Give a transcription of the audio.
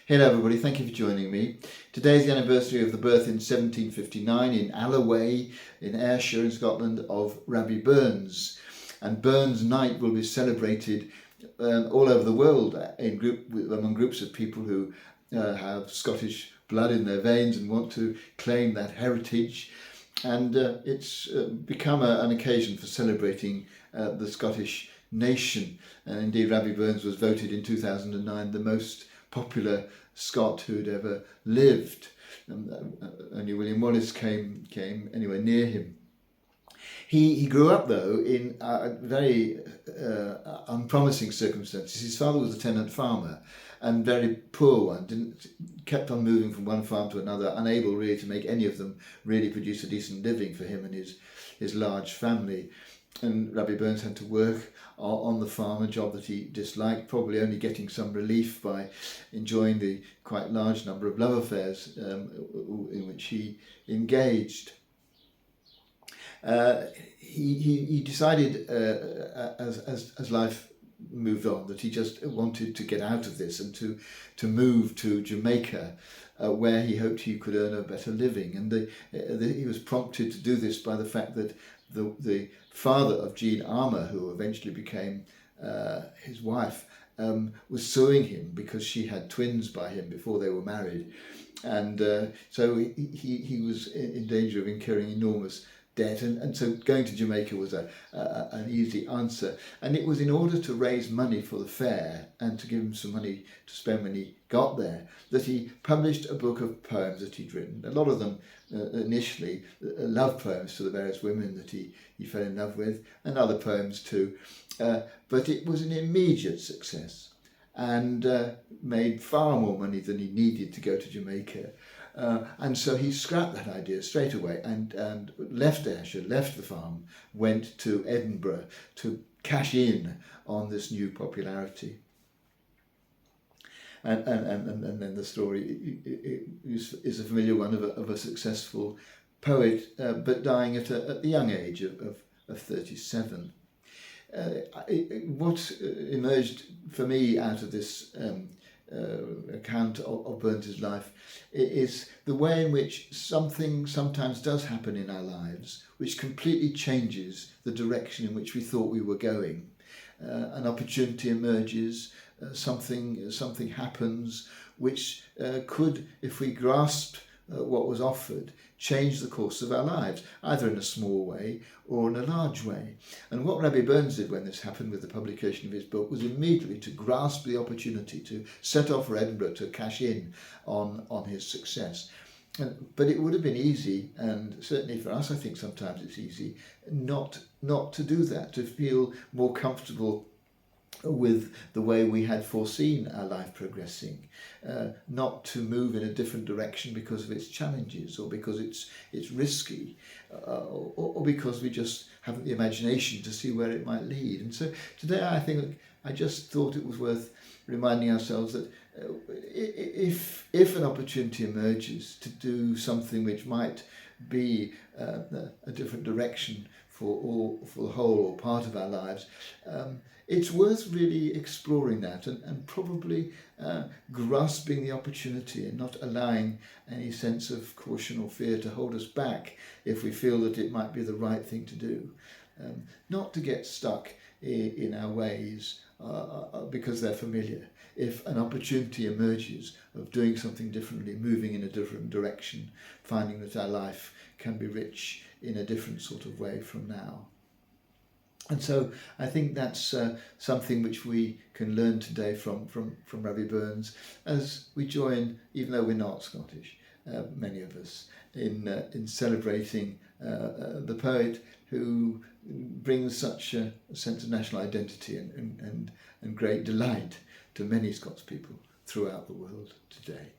Hello everybody, thank you for joining me. Today is the anniversary of the birth in 1759 in Alloway in Ayrshire in Scotland of Rabbie Burns. And Burns Night will be celebrated all over the world among groups of people who have Scottish blood in their veins and want to claim that heritage. And it's become an occasion for celebrating the Scottish nation. And indeed Rabbie Burns was voted in 2009 the most popular Scot who'd ever lived. Only William Wallace came anywhere near him. He grew up though in very unpromising circumstances. His father was a tenant farmer and very poor one, kept on moving from one farm to another, unable really to make any of them really produce a decent living for him and his large family. And Rabbie Burns had to work on the farm, a job that he disliked, probably only getting some relief by enjoying the quite large number of love affairs in which he engaged. He decided as life moved on that he just wanted to get out of this and to move to Jamaica, where he hoped he could earn a better living. And he was prompted to do this by the fact that the father of Jean Armour, who eventually became his wife, was suing him because she had twins by him before they were married. And so he was in danger of incurring enormous debt, and so going to Jamaica was an easy answer. And it was in order to raise money for the fair and to give him some money to spend when he got there that he published a book of poems that he'd written. A lot of them initially love poems to the various women that he fell in love with, and other poems too. But it was an immediate success and made far more money than he needed to go to Jamaica. And so he scrapped that idea straight away and left Ayrshire, left the farm, went to Edinburgh to cash in on this new popularity. And then the story is a familiar one of a successful poet, but dying at the young age of 37. What emerged for me out of this account of Burns's life is the way in which something sometimes does happen in our lives which completely changes the direction in which we thought we were going. An opportunity emerges, something happens which could, if we grasped what was offered, change the course of our lives, either in a small way or in a large way. And what Rabbie Burns did when this happened with the publication of his book was immediately to grasp the opportunity to set off for Edinburgh to cash in on his success. But it would have been easy, and certainly for us I think sometimes it's easy, not to do that, to feel more comfortable with the way we had foreseen our life progressing, not to move in a different direction because of its challenges, or because it's risky, or because we just haven't the imagination to see where it might lead. And so today I just thought it was worth reminding ourselves that if an opportunity emerges to do something which might be a different direction for the whole or part of our lives, it's worth really exploring that and probably grasping the opportunity and not allowing any sense of caution or fear to hold us back if we feel that it might be the right thing to do. Not to get stuck in our ways because they're familiar. If an opportunity emerges of doing something differently, moving in a different direction, finding that our life can be rich in a different sort of way from now. And so I think that's something which we can learn today from Rabbie Burns as we join, even though we're not Scottish, many of us, in celebrating the poet who brings such a sense of national identity and great delight to many Scots people throughout the world today.